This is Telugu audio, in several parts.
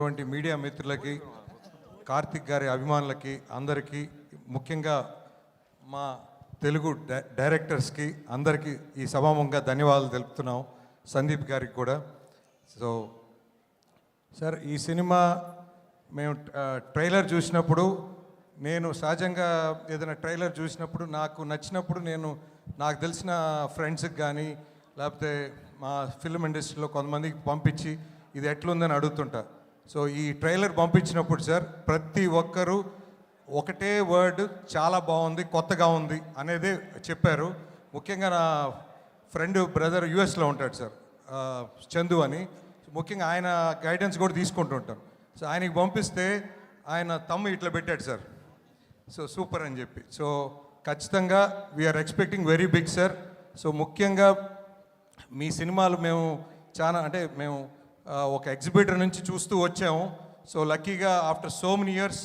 అటువంటి మీడియా మిత్రులకి, కార్తిక్ గారి అభిమానులకి అందరికీ, ముఖ్యంగా మా తెలుగు డైరెక్టర్స్కి అందరికీ ఈ సభాముఖంగా ధన్యవాదాలు తెలుపుతున్నాం. సందీప్ గారికి కూడా. సో సార్, ఈ సినిమా మేము ట్రైలర్ చూసినప్పుడు, నేను సహజంగా ఏదైనా ట్రైలర్ చూసినప్పుడు నాకు నచ్చినప్పుడు నాకు తెలిసిన ఫ్రెండ్స్కి కానీ లేకపోతే మా ఫిల్మ్ ఇండస్ట్రీలో కొంతమందికి పంపించి ఇది ఎట్లుందని అడుగుతుంటా. సో ఈ ట్రైలర్ పంపించినప్పుడు సార్ ప్రతి ఒక్కరూ ఒకటే వర్డ్, చాలా బాగుంది, కొత్తగా ఉంది అనేదే చెప్పారు. ముఖ్యంగా నా ఫ్రెండ్ బ్రదర్ యూఎస్లో ఉంటాడు సార్, చందు అని. ముఖ్యంగా ఆయన గైడెన్స్ కూడా తీసుకుంటుంటాను. సో ఆయనకి పంపిస్తే ఆయన తమ్ము ఇట్లా పెట్టాడు సార్, సో సూపర్ అని చెప్పి. సో ఖచ్చితంగా we are expecting very big sir. So ముఖ్యంగా మీ సినిమాలు మేము మేము ఒక ఎగ్జిబిటర్ నుంచి చూస్తూ వచ్చాము. సో లక్కీగా after so many years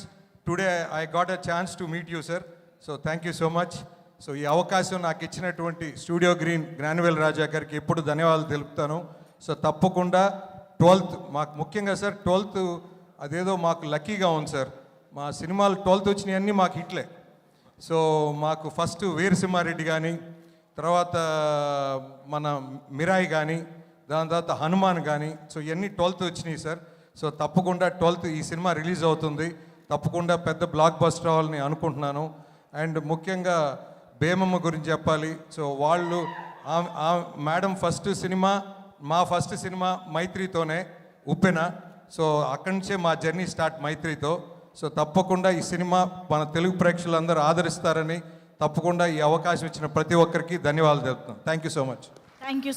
today I got a chance to meet you sir. So thank you so much. So ఈ అవకాశం నాకు ఇచ్చినటువంటి స్టూడియో గ్రీన్ గ్రాన్యువల్ రాజా గారికి ఎప్పుడు ధన్యవాదాలు తెలుపుతాను. సో తప్పకుండా 12th మాకు ముఖ్యంగా సార్ 12th అదేదో మాకు లక్కీగా ఉంది సార్. మా సినిమాలు 12th వచ్చినాయన్నీ మాకు హిట్లే. సో మాకు ఫస్ట్ వీరసింహారెడ్డి కానీ, తర్వాత మన మిరాయి కానీ, దాని తర్వాత హనుమాన్ కానీ, సో ఇవన్నీ 12th వచ్చినాయి సార్. సో తప్పకుండా 12th ఈ సినిమా రిలీజ్ అవుతుంది. తప్పకుండా పెద్ద బ్లాక్ బస్టర్ అవ్వాలని అనుకుంటున్నాను. అండ్ ముఖ్యంగా బేమమ్మ గురించి చెప్పాలి. సో వాళ్ళు మేడం మా ఫస్ట్ సినిమా మైత్రితోనే, ఉప్పెన. సో అక్కడి నుంచే మా జర్నీ స్టార్ట్ మైత్రితో. సో తప్పకుండా ఈ సినిమా మన తెలుగు ప్రేక్షకులందరూ ఆదరిస్తారని, తప్పకుండా ఈ అవకాశం ఇచ్చిన ప్రతి ఒక్కరికి ధన్యవాదాలు తెలుపుతున్నాను. Thank you so much. Thank you.